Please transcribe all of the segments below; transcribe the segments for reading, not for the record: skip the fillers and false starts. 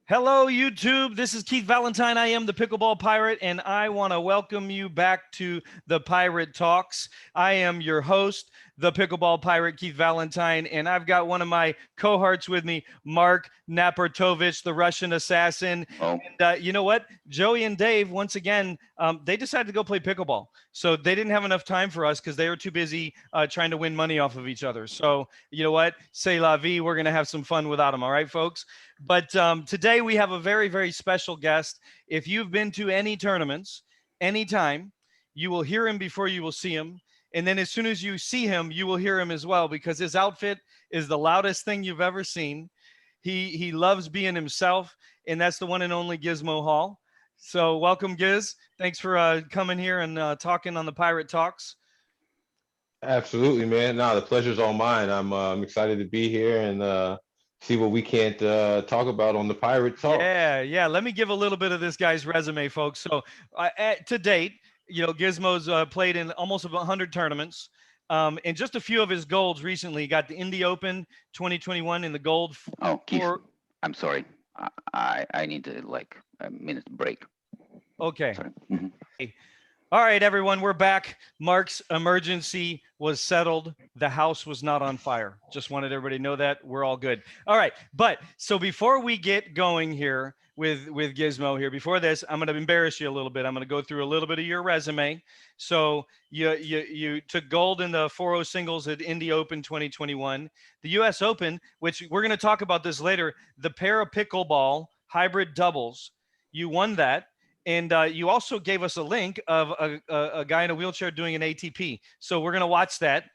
Hello, YouTube. This is Keith Valentine. I am the Pickleball Pirate, and I want to welcome you back to the Pirate Talks. I am your host, the Pickleball Pirate, Keith Valentine, and I've got one of my cohorts with me, Mark Napartovich, the Russian assassin. Oh, And you know what? Joey and Dave, once again, they decided to go play pickleball. So they didn't have enough time for us because they were too busy trying to win money off of each other. So you know what? C'est la vie. We're going to have some fun without them. All right, folks? But today we have a very, very special guest. If you've been to any tournaments, anytime, you will hear him before you will see him. And then as soon as you see him, you will hear him as well because his outfit is the loudest thing you've ever seen. He loves being himself, and that's the one and only Gizmo Hall. So welcome, Giz. Thanks for coming here and talking on the Pirate Talks. Absolutely, man. No, the pleasure's all mine. I'm excited to be here and see what we can't talk about on the Pirate Talk. Yeah. Let me give a little bit of this guy's resume, folks. So, to date, Gizmo's played in almost 100 tournaments. And just a few of his golds recently. He got the Indy Open 2021 in the gold. Keith, I'm sorry. I need to a minute break. Okay. Sorry. All right, everyone, we're back. Mark's emergency was settled. The house was not on fire. Just wanted everybody to know that. We're all good. All right, but so before we get going here with Gizmo here, before this, I'm going to embarrass you a little bit. I'm going to go through a little bit of your resume. So you took gold in the 4-0 singles at Indy Open 2021, the U.S. Open, which we're going to talk about this later, the para pickleball hybrid doubles. You won that. And you also gave us a link of a guy in a wheelchair doing an ATP. So we're going to watch that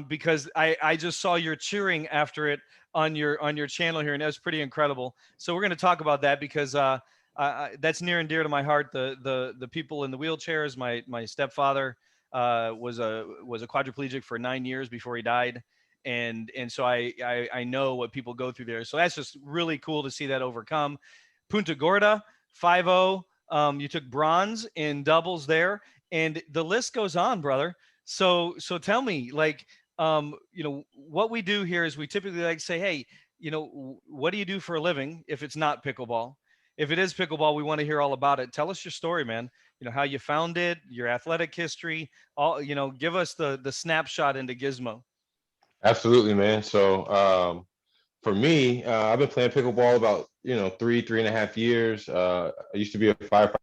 because I just saw your cheering after it on your channel here, and that was pretty incredible. So we're going to talk about that because that's near and dear to my heart. The people in the wheelchairs. My stepfather was a quadriplegic for 9 years before he died. And so I know what people go through there. So that's just really cool to see that overcome. Punta Gorda, 5-0. You took bronze in doubles there, and the list goes on, brother. So tell me, what we do here is we typically like say, hey, what do you do for a living if it's not pickleball? If it is pickleball, we want to hear all about it. Tell us your story, man. How you found it, your athletic history, give us the snapshot into Gizmo. Absolutely, man. So for me, I've been playing pickleball about 3.5 years. I used to be a firefighter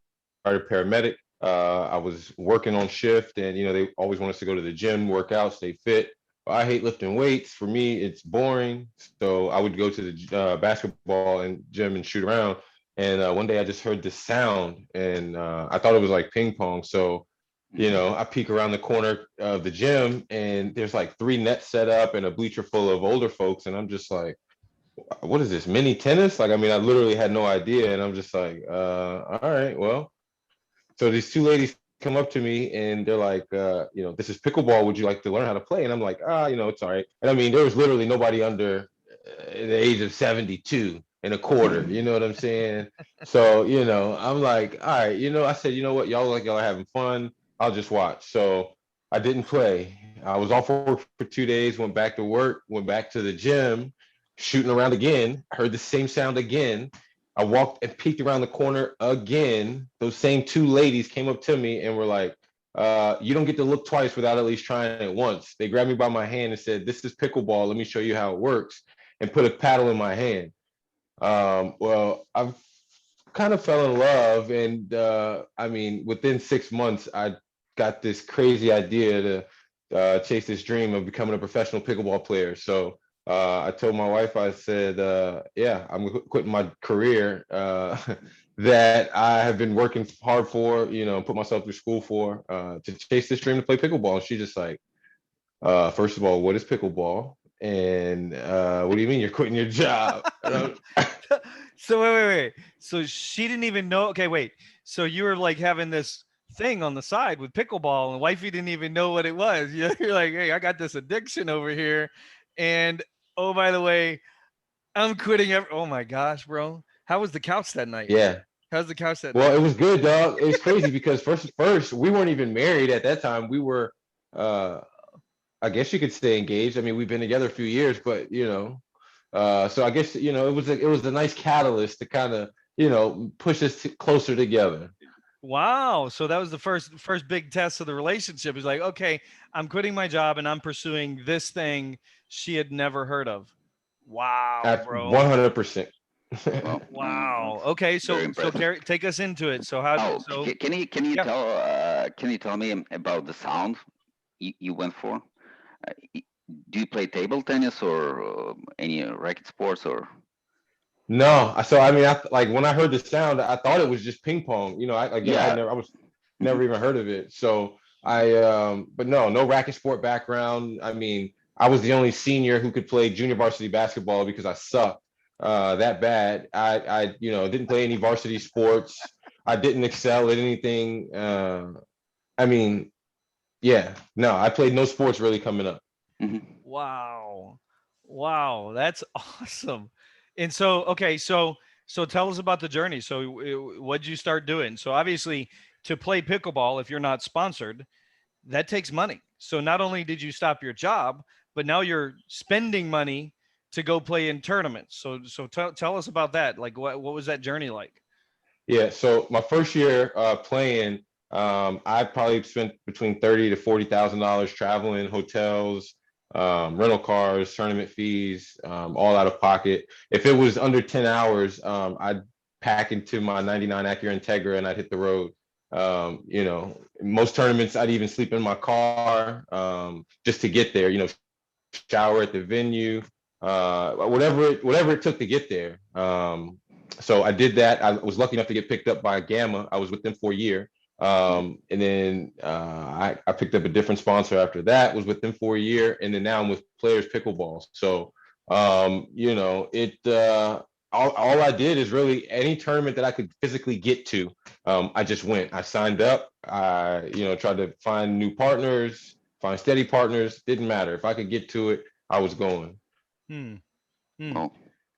paramedic. I was working on shift, and they always want us to go to the gym, work out, stay fit. But I hate lifting weights. For me, it's boring. So I would go to the basketball and gym and shoot around. And one day I just heard this sound, and I thought it was like ping pong. So I peek around the corner of the gym, and there's like 3 nets set up and a bleacher full of older folks, and I'm just like, what is this, mini tennis? I literally had no idea, and I'm just like, all right, well. So these 2 ladies come up to me, and they're like, this is pickleball. Would you like to learn how to play? And I'm like, it's all right. And there was literally nobody under the age of 72 and a quarter. You know what I'm saying? So I'm like, all right. I said, you know what, y'all are having fun. I'll just watch. So I didn't play. I was off work for 2 days. Went back to work. Went back to the gym. Shooting around again, heard the same sound again. I walked and peeked around the corner again. Those same 2 ladies came up to me and were like, you don't get to look twice without at least trying it once. They grabbed me by my hand and said, this is pickleball. Let me show you how it works, and put a paddle in my hand. Well, I've kind of fell in love. And within 6 months, I got this crazy idea to chase this dream of becoming a professional pickleball player. So I told my wife, I said, I'm quitting my career that I have been working hard for, put myself through school for, to chase this dream to play pickleball. And she's just like, first of all, what is pickleball? And what do you mean you're quitting your job? So wait. So she didn't even know. Okay, wait. So you were like having this thing on the side with pickleball, and wifey didn't even know what it was. You're like, hey, I got this addiction over here. And oh, by the way, I'm quitting. Oh my gosh, bro. How was the couch that night? Yeah. How's the couch that night? Well, it was good, dog. It was crazy because first we weren't even married at that time. We were, I guess you could say, engaged. We've been together a few years, but So I guess, it was a nice catalyst to kind of, push us closer together. Wow. So that was the first big test of the relationship. Is like, okay, I'm quitting my job and I'm pursuing this thing she had never heard of. Wow, At bro. 100%. Well, Wow. Okay, very so impressive. Gary, take us into it. So how Oh, so yeah. can you tell me about the sound you went for? Do you play table tennis or any racket sports or? No, so I mean, like when I heard the sound, I thought it was just ping pong. Yeah. I was Mhm. never even heard of it. So but no racket sport background. I mean, I was the only senior who could play junior varsity basketball because I sucked that bad. I didn't play any varsity sports. I didn't excel at anything. I mean, yeah, no, I played no sports really coming up. Mhm. Wow. Wow, that's awesome. And so, okay, so tell us about the journey. So, what'd you start doing? So, obviously, to play pickleball, if you're not sponsored, that takes money. So, not only did you stop your job, but now you're spending money to go play in tournaments. So tell us about that. Like, what was that journey like? Yeah, so my first year playing, I probably spent between $30,000 to $40,000 traveling, hotels, rental cars, tournament fees, all out of pocket. If it was under 10 hours, I'd pack into my 99 Acura Integra and I'd hit the road. Most tournaments I'd even sleep in my car just to get there. Shower at the venue, whatever it took to get there. So I did that. I was lucky enough to get picked up by Gamma. I was with them for a year. And then I picked up a different sponsor after that, was with them for a year. And then now I'm with Players Pickleball. So, all I did is really any tournament that I could physically get to, I just went. I signed up. I, tried to find new partners, find steady partners. Didn't matter. If I could get to it, I was going. Hmm. Hmm. Well,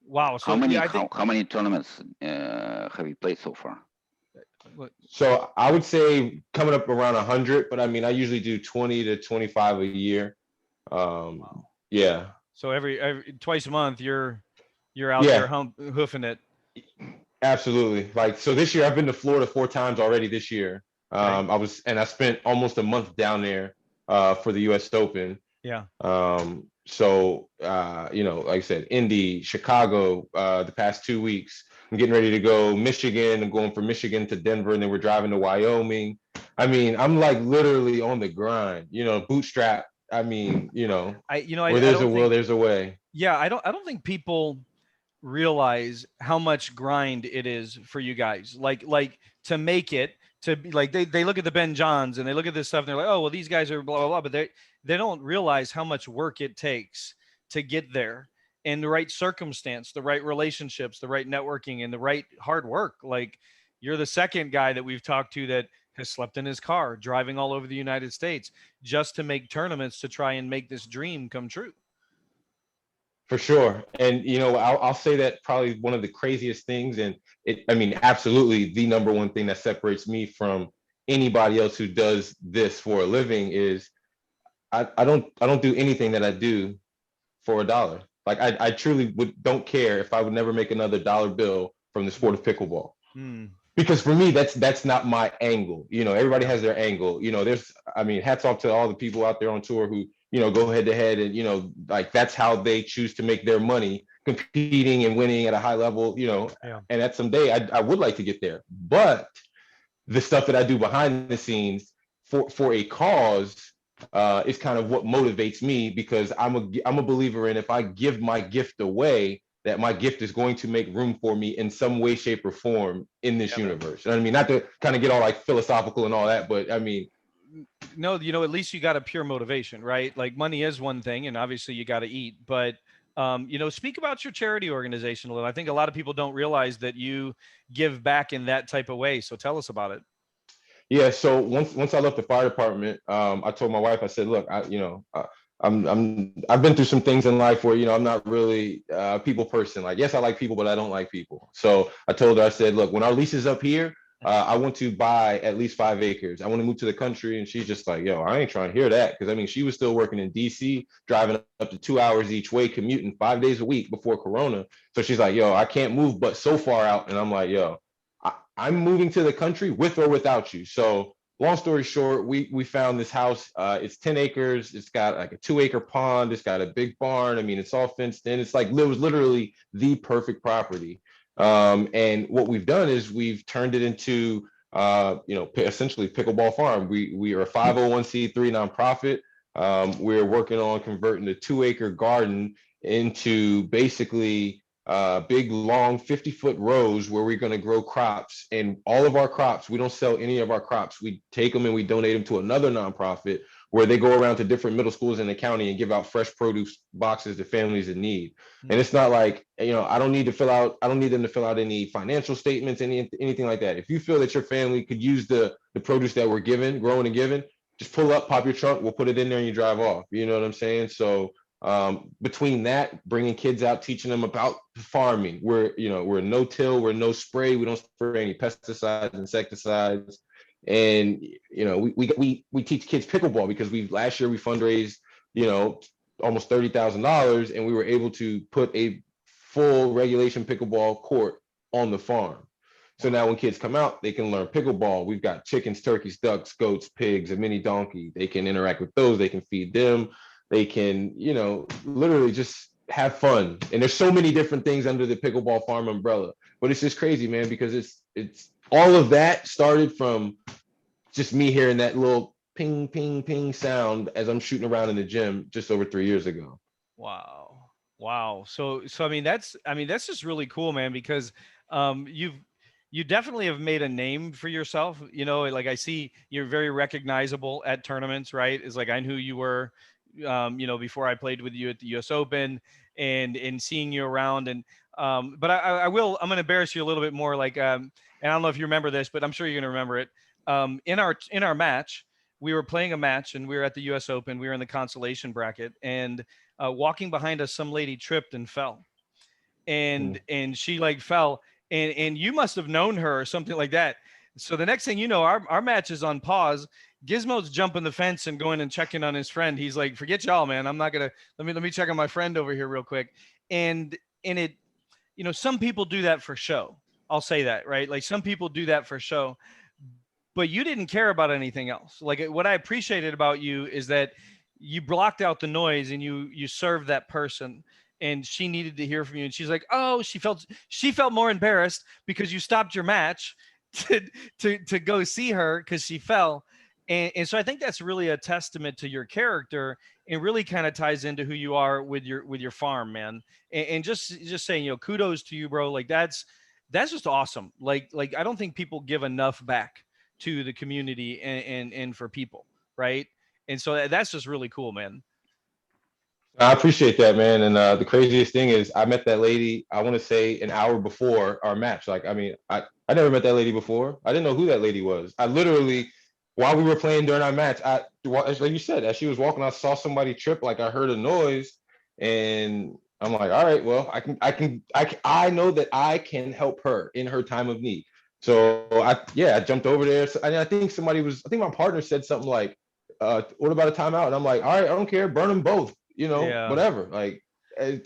Wow. So yeah, I think how many tournaments have you played so far? what- So I would say coming up around 100, but I mean, I usually do 20 to 25 a year. wow. Yeah, So every twice a month you're out there yeah, hoofing it. absolutely. Like, so this year I've been to Florida 4 times already this year. Okay. I spent almost a month down there for the US Open. Yeah. Like I said, Indy, Chicago, the past 2 weeks. I'm getting ready to go Michigan. I'm going from Michigan to Denver, and then we're driving to Wyoming. I mean, I'm like literally on the grind, bootstrap. I mean, where I there's a don't will, think there's a way. yeah, I don't think people realize how much grind it is for you guys. Like to make it to be like they look at the Ben Johns and they look at this stuff and they're like, oh well, these guys are blah blah blah, but they don't realize how much work it takes to get there in the right circumstance, the right relationships, the right networking, and the right hard work. Like you're the second guy that we've talked to that has slept in his car driving all over the United States just to make tournaments to try and make this dream come true. For sure. And I'll say that probably one of the craziest things, and I mean, absolutely the number one thing that separates me from anybody else who does this for a living is I don't do anything that I do for a dollar. Like I truly don't care if I would never make another dollar bill from the sport of pickleball. Hmm. Because for me, that's not my angle. Everybody Yeah. has their angle. I mean, hats off to all the people out there on tour who, go head to head and, like that's how they choose to make their money, competing and winning at a high level, Yeah. and at some day I would like to get there. But the stuff that I do behind the scenes for a cause is kind of what motivates me because I'm a believer in if I give my gift away, that my gift is going to make room for me in some way, shape, or form in this Yeah. universe. And I mean, not to kind of get all like philosophical and all that, but I mean, No, at least you got a pure motivation, right? Like money is one thing, and obviously you got to eat. But speak about your charity organization a little. I think a lot of people don't realize that you give back in that type of way. So tell us about it. yeah. So once I left the fire department, I told my wife, I said, look, I've been through some things in life where I'm not really a people person. Like, yes, I like people, but I don't like people. So I told her, I said, look, when our lease is up here, I want to buy at least 5 acres. I want to move to the country. And she's just like, yo, I ain't trying to hear that. Because I mean, she was still working in DC, driving up to 2 hours each way, commuting 5 days a week before Corona. So she's like, yo, I can't move but so far out. And I'm like, yo, I'm moving to the country with or without you. So long story short, we found this house. It's 10 acres. It's got like a 2-acre pond. It's got a big barn. I mean, it's all fenced in. It's like, it was literally the perfect property. And what we've done is we've turned it into, essentially Pickleball Farm. We are a 501c3 nonprofit. We're working on converting the 2-acre garden into basically big, long 50-foot rows where we're going to grow crops. And all of our crops, we don't sell any of our crops. We take them and we donate them to another nonprofit where they go around to different middle schools in the county and give out fresh produce boxes to families in need. And it's not like, I don't need them to fill out any financial statements, anything like that. If you feel that your family could use the produce that we're growing and given, just pull up, pop your trunk, we'll put it in there and you drive off. You know what I'm saying? So between that, bringing kids out, teaching them about farming, we're no-till, we're no spray, we don't spray any pesticides, insecticides. And we teach kids pickleball because last year we fundraised almost $30,000, and we were able to put a full regulation pickleball court on the farm. So now when kids come out, they can learn pickleball. We've got chickens, turkeys, ducks, goats, pigs, a mini donkey. They can interact with those. They can feed them. They can literally just have fun. And there's so many different things under the Pickleball Farm umbrella. But it's just crazy, man, because it's all of that started from just me hearing that little ping, ping, ping sound as I'm shooting around in the gym just over 3 years ago. Wow. So I mean that's just really cool, man, because you definitely have made a name for yourself. Like I see you're very recognizable at tournaments, right? It's like I knew who you were, before I played with you at the US Open and seeing you around. And but I'm going to embarrass you a little bit more. Like, and I don't know if you remember this, but I'm sure you're going to remember it. In our match, we were playing a match and we were at the US Open. We were in the consolation bracket, and walking behind us, some lady tripped and fell, and she like fell, and you must have known her or something like that. So the next thing you know, our match is on pause. Gizmo's jumping the fence and going and checking on his friend. He's like, "Forget y'all, man. I'm not gonna. Let me check on my friend over here real quick." And it, some people do that for show. I'll say that, right? Like some people do that for show, but you didn't care about anything else. Like what I appreciated about you is that you blocked out the noise and you served that person. And she needed to hear from you. And she's like, "Oh, she felt more embarrassed because you stopped your match to go see her because she fell." And so I think that's really a testament to your character, and really kind of ties into who you are with your farm, man. And just saying, kudos to you, bro. Like that's just awesome. Like I don't think people give enough back to the community and for people, right? And so that's just really cool, man. I appreciate that, man. And the craziest thing is I met that lady, I want to say an hour before our match. Like, I mean, I never met that lady before. I didn't know who that lady was. I literally, while we were playing during our match, like you said, as she was walking, I saw somebody trip. Like I heard a noise, and I'm like, all right, well, I know that I can help her in her time of need. So I jumped over there. So, I think my partner said something like, what about a timeout? And I'm like, all right, I don't care. Burn them both, Yeah. whatever. Like I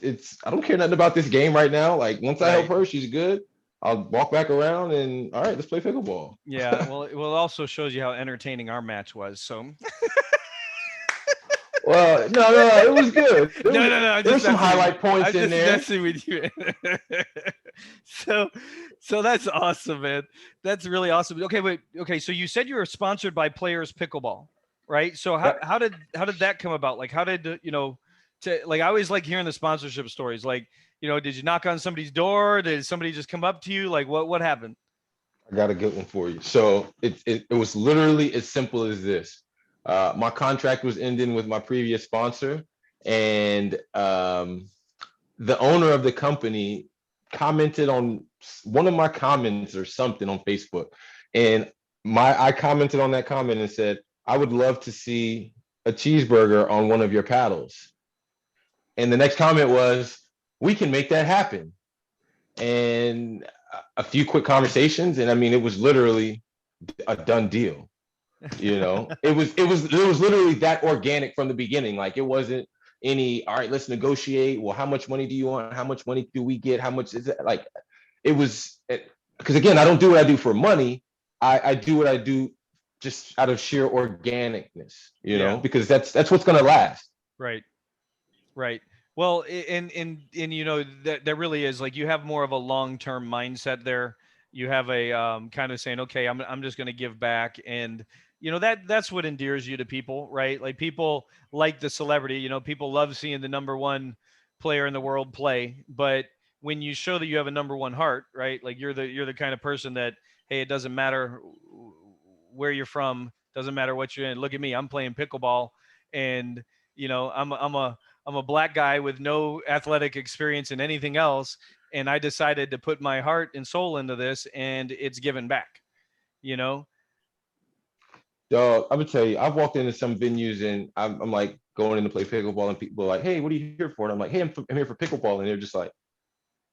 don't care nothing about this game right now. Like once I help her, she's good. I'll walk back around and all right, let's play pickleball. Yeah. Well, it also shows you how entertaining our match was. So. Well, no, it was good. No. There's some highlight points in there. Messing with you. So that's awesome, man. That's really awesome. Okay. So you said you were sponsored by Players Pickleball, right? So how did that come about? Like, how did I always like hearing the sponsorship stories. Like, did you knock on somebody's door? Did somebody just come up to you? Like, what happened? I got a good one for you. So it was literally as simple as this. My contract was ending with my previous sponsor, and the owner of the company commented on one of my comments or something on Facebook, and I commented on that comment and said, "I would love to see a cheeseburger on one of your paddles." And the next comment was, "We can make that happen." And a few quick conversations, and I mean, it was literally a done deal. You know, it was literally that organic from the beginning. Like, it wasn't any, all right, let's negotiate. Well, how much money do you want? How much money do we get? How much is it? Like, it was, because again, I don't do what I do for money. I do what I do just out of sheer organicness, Yeah. because that's what's gonna last. Right. Right. Well, and you know that really is like you have more of a long-term mindset there. You have a kind of saying, okay, I'm just going to give back, and you know that's what endears you to people, right? Like people like the celebrity. You know, people love seeing the number one player in the world play, but when you show that you have a number one heart, right? Like you're the kind of person that, hey, it doesn't matter where you're from, doesn't matter what you're in. Look at me, I'm playing pickleball, and you know I'm a black guy with no athletic experience in anything else, and I decided to put my heart and soul into this, and it's given back. You know, Dog, I'm gonna tell you, I've walked into some venues and I'm like going in to play pickleball, and people are like, "Hey, what are you here for?" And I'm like, "Hey, I'm here for pickleball," and they're just like,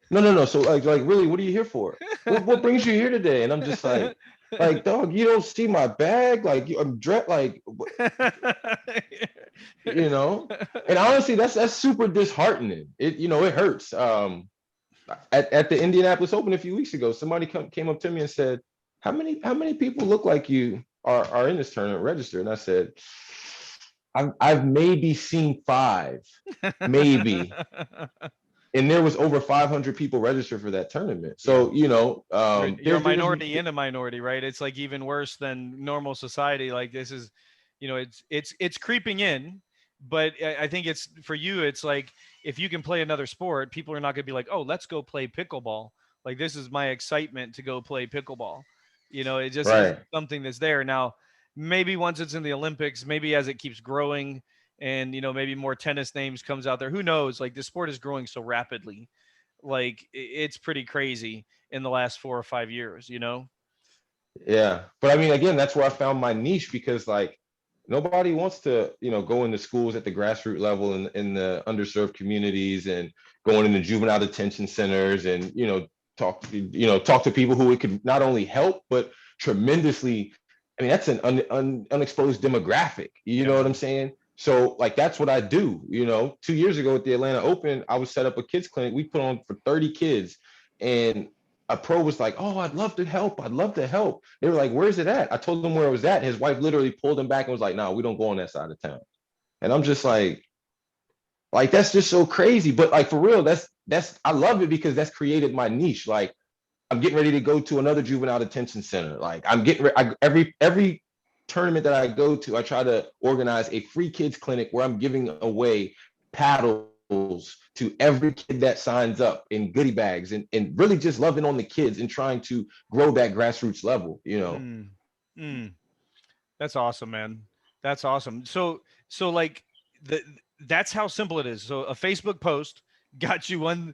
"No, no, no." So like really, what are you here for? What brings you here today? And I'm just like, dog, you don't see my bag? Like, I'm dressed like, you know. And honestly, that's super disheartening. It hurts. At the Indianapolis Open a few weeks ago, somebody came up to me and said, "How many people look like you are in this tournament registered?" And I said, I've maybe seen five, maybe. And there was over 500 people registered for that tournament. Yeah. So, You're a minority in a minority, right? It's like even worse than normal society. Like this is, you know, it's creeping in, but I think it's for you. It's like if you can play another sport, people are not going to be like, oh, let's go play pickleball. Like this is my excitement to go play pickleball. You know, it just is right. something that's there now. Maybe once it's in the Olympics, maybe as it keeps growing, and you know, maybe more tennis names comes out there. Who knows? Like the sport is growing so rapidly, like it's pretty crazy in the last 4 or 5 years, you know? Yeah. But I mean, again, that's where I found my niche, because like nobody wants to, go into schools at the grassroots level in the underserved communities, and going into juvenile detention centers, and, talk to people who it could not only help, but tremendously. I mean, that's an unexposed demographic. You know Yeah. what I'm saying? So like that's what I do. 2 years ago at the Atlanta Open, I was set up a kids clinic. We put on for 30 kids, and a pro was like, "Oh, I'd love to help. I'd love to help." They were like, "Where's it at?" I told them where it was at. His wife literally pulled him back and was like, "No, we don't go on that side of town." And I'm just like that's just so crazy. But like for real, that's I love it, because that's created my niche. Like I'm getting ready to go to another juvenile detention center. Like I'm getting every tournament that I go to, I try to organize a free kids clinic where I'm giving away paddles to every kid that signs up, in goodie bags, and really just loving on the kids and trying to grow that grassroots level. Mm, mm. That's awesome, man. That's awesome. So like the that's how simple it is. So a Facebook post got you one,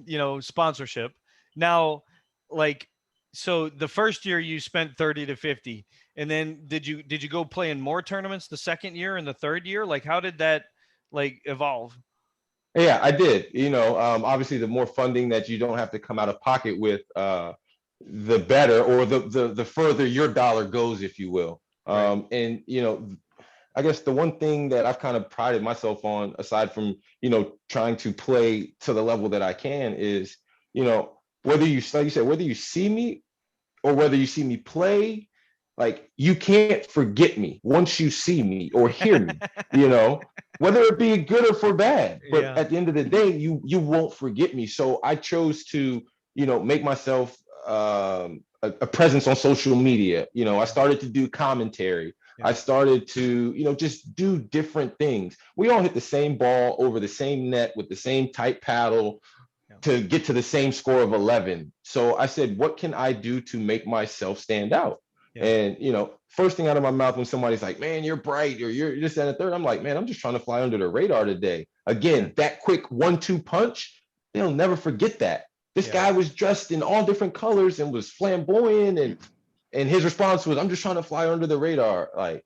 you know, sponsorship. Now, like, so the first year you spent 30 to 50, and then did you go play in more tournaments the second year and the third year? Like how did that like evolve? Yeah, I did. Obviously, the more funding that you don't have to come out of pocket with, the better, or the further your dollar goes, if you will. Right. And I guess the one thing that I've kind of prided myself on, aside from trying to play to the level that I can, is whether you, like you said, whether you see me or whether you see me play, like you can't forget me once you see me or hear me, whether it be good or for bad. But Yeah. at the end of the day, you won't forget me. So I chose to, make myself a presence on social media. I started to do commentary. Yeah. I started to, just do different things. We all hit the same ball over the same net with the same tight paddle Yeah. to get to the same score of 11. So I said, what can I do to make myself stand out? Yeah. And, first thing out of my mouth when somebody's like, "Man, you're bright," or "You're this, that, and the third," I'm like, "Man, I'm just trying to fly under the radar today." Again, that quick 1-2 punch, they'll never forget that. This Yeah. guy was dressed in all different colors and was flamboyant, and his response was, "I'm just trying to fly under the radar." Like,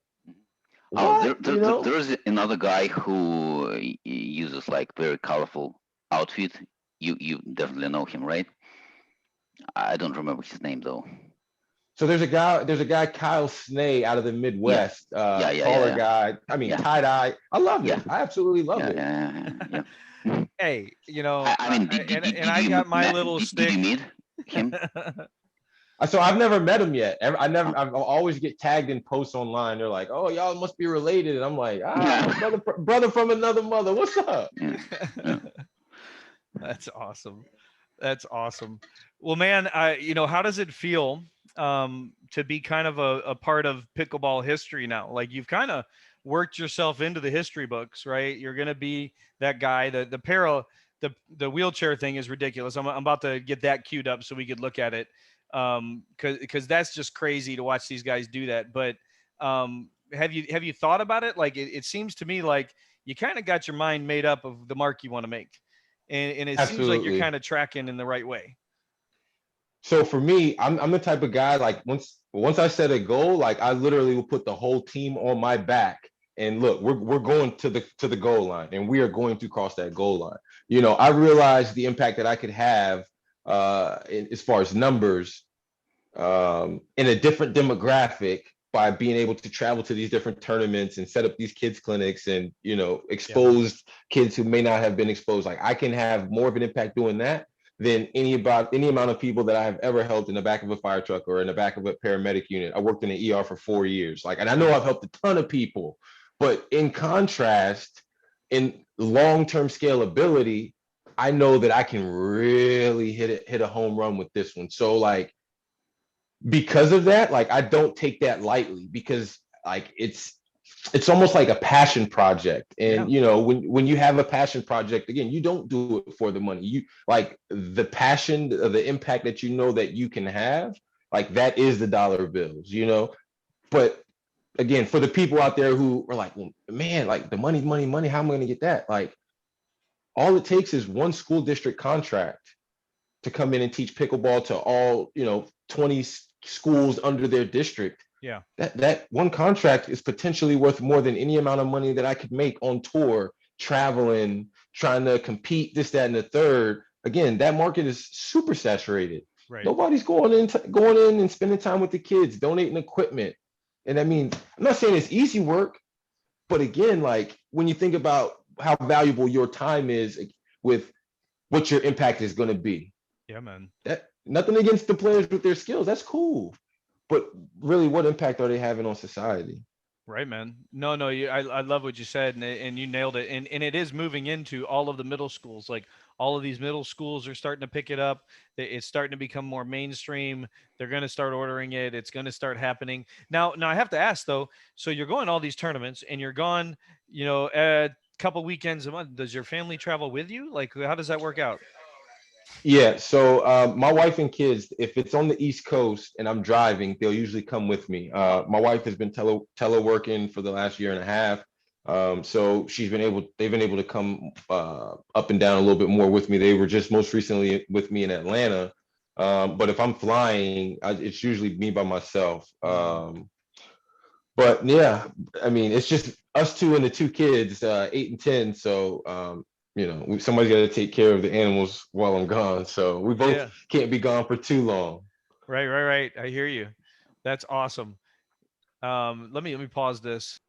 Oh, what? there's another guy who uses like very colorful outfit. You definitely know him, right? I don't remember his name though. So there's a guy, Kyle Snee out of the Yeah, Midwest, yeah, yeah, yeah, taller yeah, guy. I mean, yeah, tie dye. I love yeah, it. I absolutely love yeah, it. yeah, yeah, yeah. Yeah. Hey, I mean, and did I you got my little did you stick. meet him? So I've never met him yet. I've always get tagged in posts online. They're like, "Oh, y'all must be related," and I'm like, Yeah, brother from another mother. What's up?" yeah, yeah. That's awesome. That's awesome. Well, man, how does it feel to be kind of a part of pickleball history now? Like you've kind of worked yourself into the history books, right? You're going to be that guy. The wheelchair thing is ridiculous. I'm about to get that queued up so we could look at it, because that's just crazy to watch these guys do that. But have you thought about it? Like it seems to me like you kind of got your mind made up of the mark you want to make, and it seems like you're Absolutely. kind of tracking in the right way. So for me, I'm the type of guy, like once I set a goal, like I literally will put the whole team on my back. And look, we're going to the goal line, and we are going to cross that goal line. I realized the impact that I could have, as far as numbers, in a different demographic, by being able to travel to these different tournaments and set up these kids clinics, and Yeah. expose kids who may not have been exposed. Like I can have more of an impact doing that than any amount of people that I have ever helped in the back of a fire truck or in the back of a paramedic unit. I worked in the ER for 4 years. Like, and I know I've helped a ton of people, but in contrast, in long-term scalability, I know that I can really hit a home run with this one. So like, because of that, like I don't take that lightly, because like it's almost like a passion project. Yeah. And when you have a passion project, again, you don't do it for the money. You like the passion, the impact that that you can have, like that is the dollar bills. But again, for the people out there who are like, well, man, like the money, how am I going to get that? Like all it takes is one school district contract to come in and teach pickleball to all 20 schools under their district. Yeah. That one contract is potentially worth more than any amount of money that I could make on tour, traveling, trying to compete, this, that, and the third. Again, that market is super saturated. Right. Nobody's going in and spending time with the kids, donating equipment. And I mean, I'm not saying it's easy work, but again, like when you think about how valuable your time is with what your impact is going to be, Yeah, man. that nothing against the players with their skills, that's cool, but really, what impact are they having on society? Right, man. No, no, I love what you said, and you nailed it. And it is moving into all of the middle schools. Like all of these middle schools are starting to pick it up. It's starting to become more mainstream. They're going to start ordering it. It's going to start happening. Now I have to ask though. So you're going to all these tournaments, and you're gone, a couple weekends a month. Does your family travel with you? Like, how does that work out? Yeah, so my wife and kids, if it's on the East Coast and I'm driving, they'll usually come with me. My wife has been teleworking for the last year and a half. So they've been able to come up and down a little bit more with me. They were just most recently with me in Atlanta. But if I'm flying, it's usually me by myself. But yeah, I mean, it's just us two and the two kids, 8 and 10. So somebody's got to take care of the animals while I'm gone. So we both Yeah. can't be gone for too long. Right, right, right. I hear you. That's awesome. Let me pause this.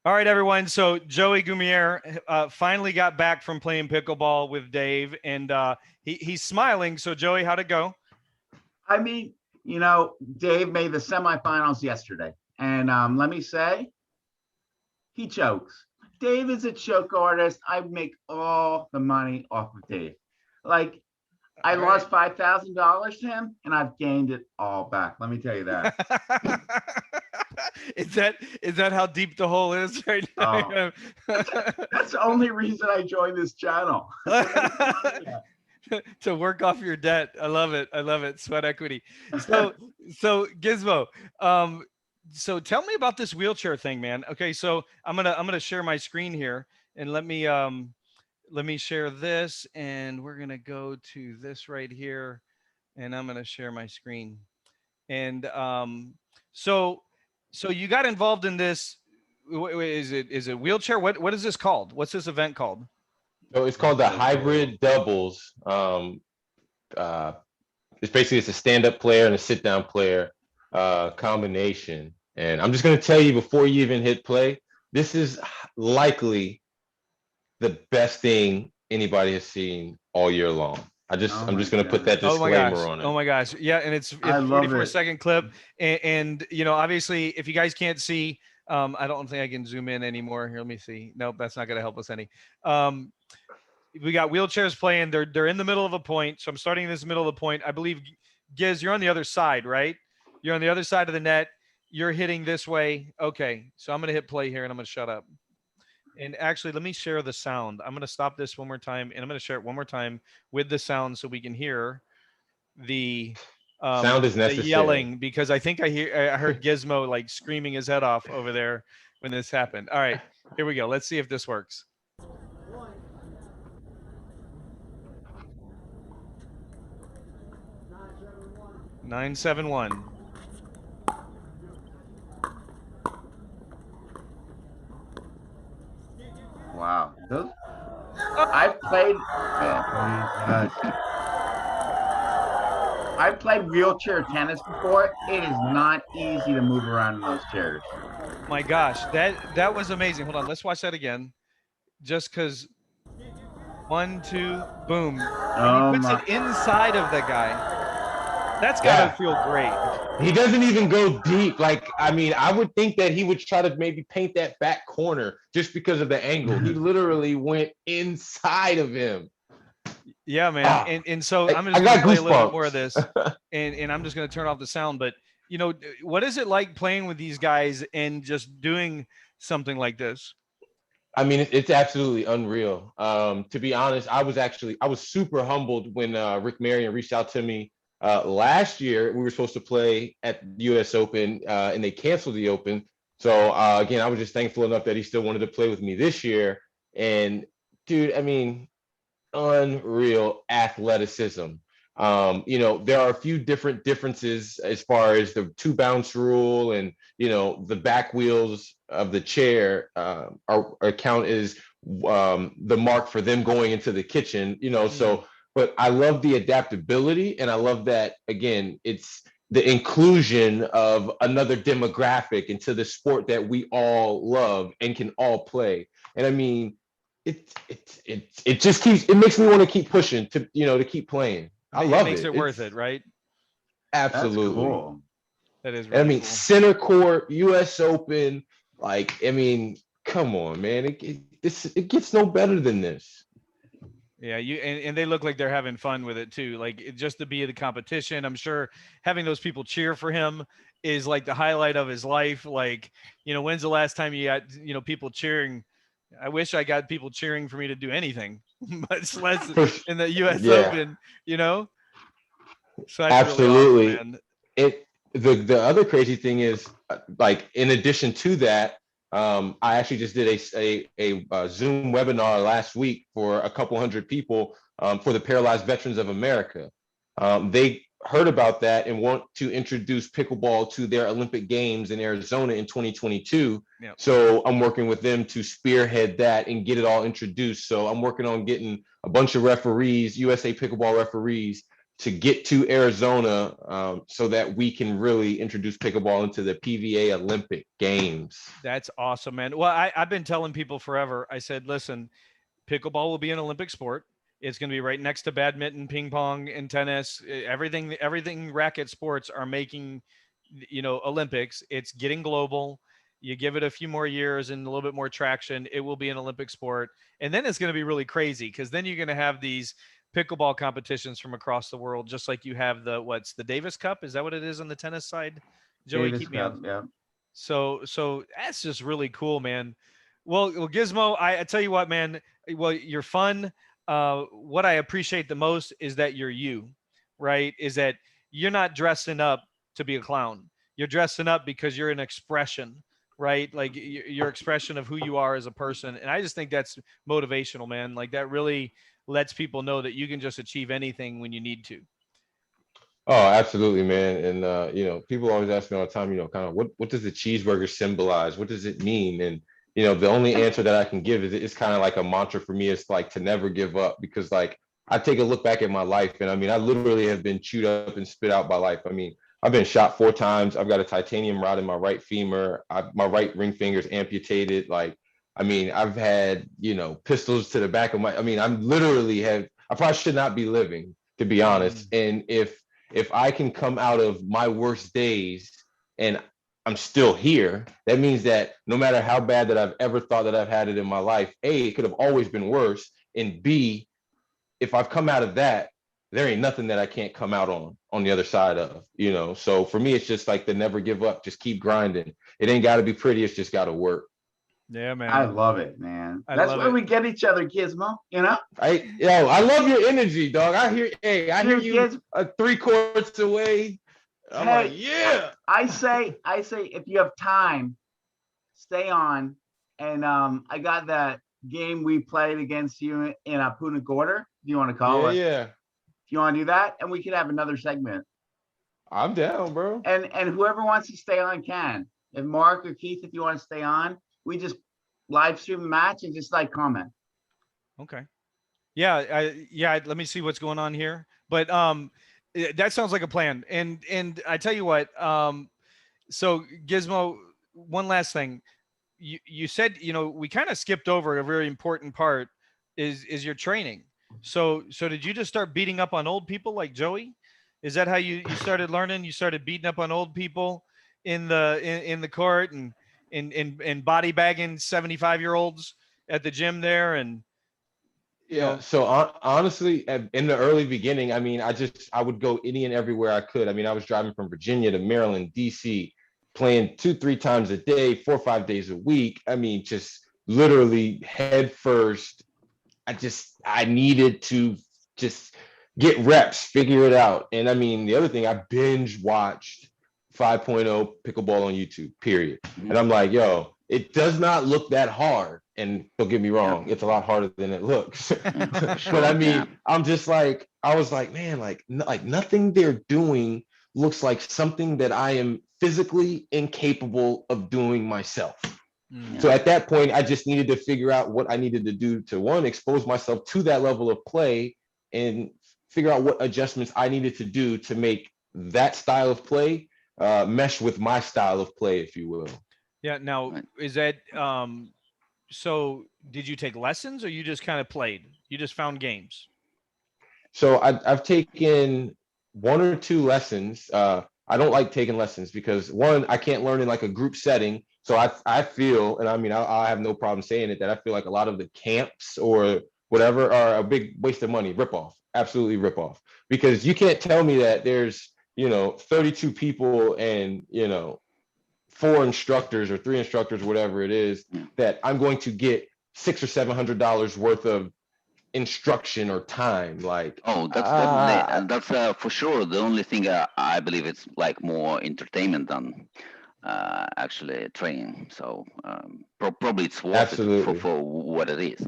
All right, everyone. So Joey Gumier finally got back from playing pickleball with Dave, and he's smiling. So Joey, how'd it go? I mean, Dave made the semifinals yesterday. And let me say, he chokes. Dave is a choke artist. I make all the money off of Dave. Like, I All lost $5,000 to him, and I've gained it all back. Let me tell you that. Is that how deep the hole is right now? That's the only reason I joined this channel. To work off your debt. I love it. I love it. Sweat equity. So Gizmo, so tell me about this wheelchair thing, man. Okay, so I'm gonna share my screen here, and let me share this, and we're gonna go to this right here, and I'm gonna share my screen. And so you got involved in this. Is it wheelchair? What is this called? What's this event called? So it's called the hybrid doubles. Uh, it's basically it's a stand-up player and a sit-down player combination. And I'm just gonna tell you before you even hit play, this is likely the best thing anybody has seen all year long. Oh I'm my just gonna put that goodness. Oh my gosh. disclaimer on it. Oh my gosh. Yeah, and it's I love 44 it. second clip. And you know, obviously, if you guys can't see, I don't think I can zoom in anymore. Here, let me see. Nope, that's not gonna help us any. Um, we got wheelchairs playing. They're in the middle of a point. So I'm starting in this middle of the point. I believe Giz, you're on the other side, right? You're on the other side of the net. You're hitting this way. Okay. So I'm gonna hit play here and I'm gonna shut up. And actually, let me share the sound. I'm gonna stop this one more time and I'm gonna share it one more time with the sound so we can hear the Sound is the necessary. yelling because I heard Gizmo like screaming his head off over there when this happened. All right, here we go. Let's see if this works. 971. Wow. Those I've played. I've played wheelchair tennis before. It is not easy to move around in those chairs. My gosh, that was amazing. Hold on, let's watch that again. Just because 1, 2, boom. And he Oh puts my. it inside of the guy. That's gotta Yeah. feel great. He doesn't even go deep. Like, I mean, I would think that he would try to maybe paint that back corner just because of the angle. He literally went inside of him. Yeah, man. Ah, And so I'm I just gonna got play a little bit more of goosebumps. this and I'm just gonna turn off the sound. But you know, what is it like playing with these guys and just doing something like this? I mean, it's absolutely unreal. To be honest, I was super humbled when Rick Marion reached out to me last year. We were supposed to play at the U.S. Open, and they canceled the Open. So again, I was just thankful enough that he still wanted to play with me this year. And dude, I mean, unreal athleticism. There are a few differences as far as the two bounce rule and the back wheels of the chair are count as the mark for them going into the kitchen. So but I love the adaptability and I love that again it's the inclusion of another demographic into the sport that we all love and can all play. And I mean, it just makes me want to keep pushing to keep playing. I It love makes it. it worth it, right? That's Absolutely. cool. That is And I really mean, cool. center court, U.S. Open, like I mean, come on, man, it gets no better than this. Yeah, and they look like they're having fun with it too. Like just to be at the competition, I'm sure having those people cheer for him is like the highlight of his life. Like, when's the last time you got, people cheering? I wish I got people cheering for me to do anything, much less in the U.S. Yeah, Open, So that's really awesome, absolutely. man. The other crazy thing is like in addition to that, I actually just did a Zoom webinar last week for a couple hundred people for the Paralyzed Veterans of America. They heard about that and want to introduce pickleball to their Olympic Games in Arizona in 2022. Yep. So I'm working with them to spearhead that and get it all introduced. So I'm working on getting a bunch of referees, USA Pickleball referees, to get to Arizona so that we can really introduce pickleball into the PVA Olympic Games. That's awesome, man. Well, I've been telling people forever. I said, listen, pickleball will be an Olympic sport. It's going to be right next to badminton, ping pong, and tennis. Everything racket sports are making, Olympics. It's getting global. You give it a few more years and a little bit more traction, it will be an Olympic sport. And then it's going to be really crazy because then you're going to have these pickleball competitions from across the world, just like you have what's the Davis Cup? Is that what it is on the tennis side? Joey, Davis keep me Cup, on. yeah. So that's just really cool, man. Well, Gizmo, I tell you what, man. Well, you're fun. What I appreciate the most is that you're you, right? Is that you're not dressing up to be a clown. You're dressing up because you're an expression, right? Like your expression of who you are as a person. And I just think that's motivational, man. Like that really lets people know that you can just achieve anything when you need to. Oh, absolutely, man. And people always ask me all the time, kind of what does the cheeseburger symbolize? What does it mean? And the only answer that I can give is it's kind of like a mantra for me. It's like to never give up because like I take a look back at my life, and I mean, I literally have been chewed up and spit out by life. I mean, I've been shot 4 times. I've got a titanium rod in my right femur. My right ring finger's amputated. Like, I mean, I've had, pistols to the back of my, I mean, I'm literally I probably should not be living, to be honest. And if I can come out of my worst days and I'm still here, that means that no matter how bad that I've ever thought that I've had it in my life, A, it could have always been worse. And B, if I've come out of that, there ain't nothing that I can't come out on the other side of, So for me, it's just like the never give up, just keep grinding. It ain't got to be pretty. It's just got to work. Yeah, man. I love it, man. That's why we get each other, Gizmo. I love your energy, dog. I hear you 3 courts away. I'm like, yeah. I say, if you have time, stay on. And I got that game we played against you in a Punta Gorda. Do you want to call it? Yeah. If you want to do that, and we could have another segment. I'm down, bro. And whoever wants to stay on can. If Mark or Keith, if you want to stay on, we just live stream the match and just comment. Okay. Yeah. Let me see what's going on here. But that sounds like a plan. And I tell you what, so Gizmo, one last thing. You said, we kind of skipped over a very important part is your training. So did you just start beating up on old people like Joey? Is that how you started learning? You started beating up on old people in the court and body bagging 75-year-olds at the gym there? And so honestly, in the early beginning, I mean, I would go any and everywhere I could. I mean, I was driving from Virginia to Maryland, DC, playing 2-3 times a day, 4 or 5 days a week. I mean, just literally head first. I needed to just get reps, figure it out. And I mean, the other thing, I binge watched 5.0 Pickleball on YouTube, period. And I'm like, yo, it does not look that hard. And don't get me wrong, it's a lot harder than it looks. But I mean, I'm just like, I was like, man, like nothing they're doing looks like something that I am physically incapable of doing myself. So at that point, I just needed to figure out what I needed to do to, one, expose myself to that level of play and figure out what adjustments I needed to do to make that style of play mesh with my style of play, if you will. Yeah. Now, is that so did you take lessons or you just kind of played? You just found games? So I've taken 1 or 2 lessons. I don't like taking lessons because, one, I can't learn in like a group setting. So I feel, and I mean, I have no problem saying it, that I feel like a lot of the camps or whatever are a big waste of money, ripoff, absolutely ripoff. Because you can't tell me that there's, 32 people and, 4 instructors or 3 instructors, whatever it is, that I'm going to get $600 or $700 worth of instruction or time. Like, that's for sure the only thing. I believe it's like more entertainment than actually training. So probably it's worth it for what it is.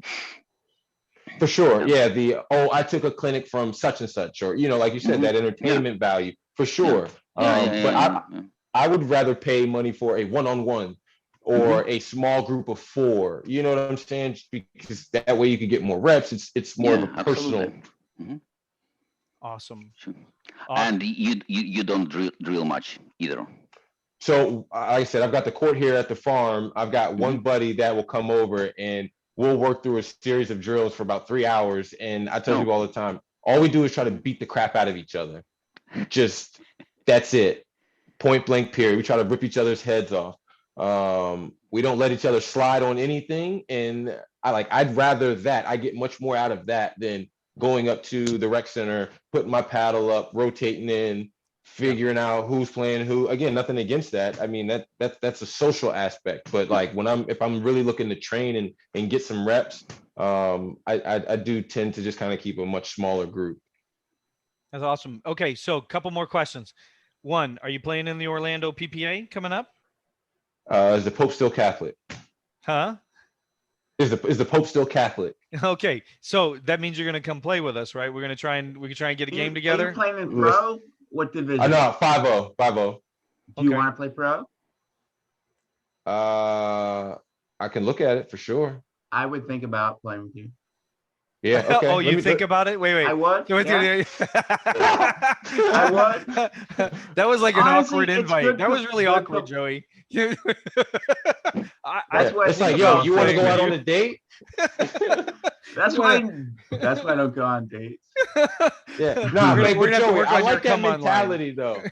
For sure. Yeah. I took a clinic from such and such, or, like you said, that entertainment value, for sure. But I would rather pay money for a one-on-one or a small group of 4. You know what I'm saying? Because that way you can get more reps. It's more of a personal. Awesome. And you don't drill much either. So like I said, I've got the court here at the farm. I've got one buddy that will come over and we'll work through a series of drills for about 3 hours. And I tell people all the time, all we do is try to beat the crap out of each other. Just, that's it. Point blank period. We try to rip each other's heads off. We don't let each other slide on anything. And I'd rather that. I get much more out of that than going up to the rec center, putting my paddle up, rotating in, figuring out who's playing who. Again, nothing against that. I mean, that's a social aspect. But like if I'm really looking to train and get some reps, I do tend to just kind of keep a much smaller group. That's awesome. Okay, so a couple more questions. One, are you playing in the Orlando PPA coming up? Is the Pope still Catholic? Huh? Is the Pope still Catholic? Okay, so that means you're gonna come play with us, right? We can try and get a game together. Are you playing in pro? What division? I know 5-0. 5-0. Do you want to play pro? I can look at it for sure. I would think about playing with you. Yeah. Okay. Oh, you think about it? Wait. I would. Yeah. I would. That was like an Honestly, awkward it's invite. good That was really good awkward, co- Joey. That's Yeah. why I It's think like, yo, about you want to go playing out with on you. a date? That's why I don't go on dates. Yeah. We're Nah, gonna man, but have to Joey, work I on your like that come online. mentality though.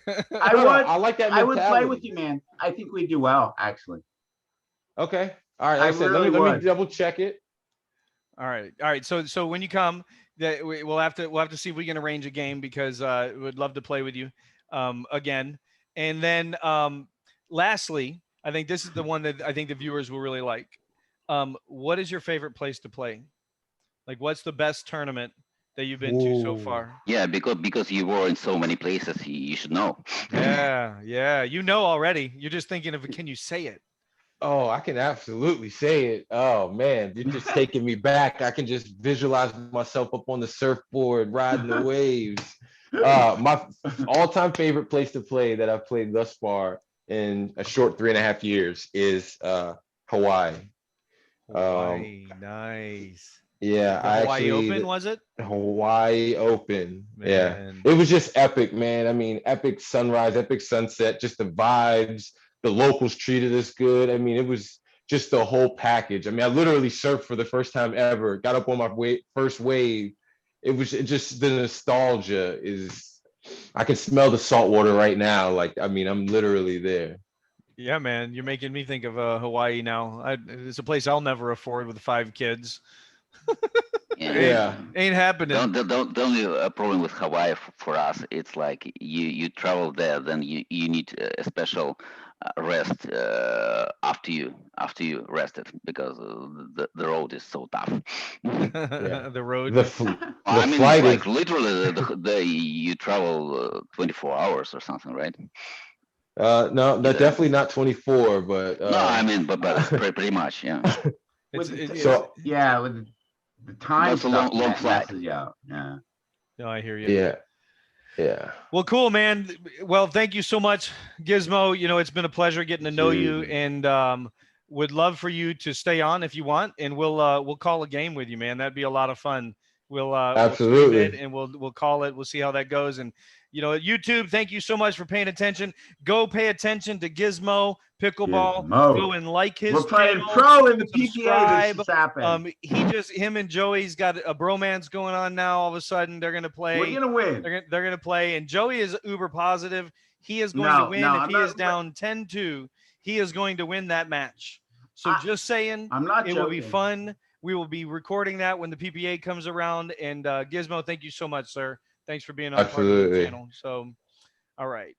I No, would. I like that I mentality. would play with you, man. I think we do well, actually. Okay. All right. Like I I said, really let me would. double check it. All right. So when you come, that we'll have to see if we can arrange a game because we'd love to play with you again. And then lastly, I think this is the one that I think the viewers will really like. What is your favorite place to play? Like, what's the best tournament that you've been to so Ooh. far? Yeah, because you were in so many places, you should know. Yeah. You know already. You're just thinking of, can you say it? Oh, I can absolutely say it. Oh man, you're just taking me back. I can just visualize myself up on the surfboard, riding the waves. My all-time favorite place to play that I've played thus far in a short 3.5 years is Hawaii. Hawaii, nice. Yeah, The I Hawaii actually Open, was it? Hawaii Open. Yeah, Man. it was just epic, man. I mean, epic sunrise, epic sunset, just the vibes. The locals treated us good. I mean, it was just the whole package. I mean, I literally surfed for the first time ever. Got up on my first wave. Just the nostalgia is. I can smell the salt water right now. Like, I mean, I'm literally there. Yeah, man, you're making me think of Hawaii now. It's a place I'll never afford with 5 kids. Yeah. Ain't happening. The only problem with Hawaii for us, it's like you travel there, then you need a special rest after you rested because the road is so tough. Yeah. The road. I mean, flight it's like is literally you travel 24 hours or something, right? no, definitely not 24, but No, I mean, but it's pretty much, yeah. With the so with the time That's a stuff long flight. messes you out. Yeah. No, I hear you. yeah. Well, cool, man. Well, thank you so much, Gizmo. You know, it's been a pleasure getting to know you, and would love for you to stay on if you want, and we'll call a game with you, man. That'd be a lot of fun. We'll stream it Absolutely. and we'll call it. We'll see how that goes. And you know, YouTube, thank you so much for paying attention. Go pay attention to Gizmo Pickleball. Gizmo. Go and like his We're playing channel. pro in the PPA. Subscribe. This has happened. Him and Joey's got a bromance going on now. All of a sudden, they're gonna play. We're gonna win. They're gonna play, and Joey is uber positive. He is going to win. If he is down 10-2, he is going to win that match. So just saying, I'm not it joking. will be fun. We will be recording that when the PPA comes around. And Gizmo, thank you so much, sir. Thanks for being on part of the channel. So, all right.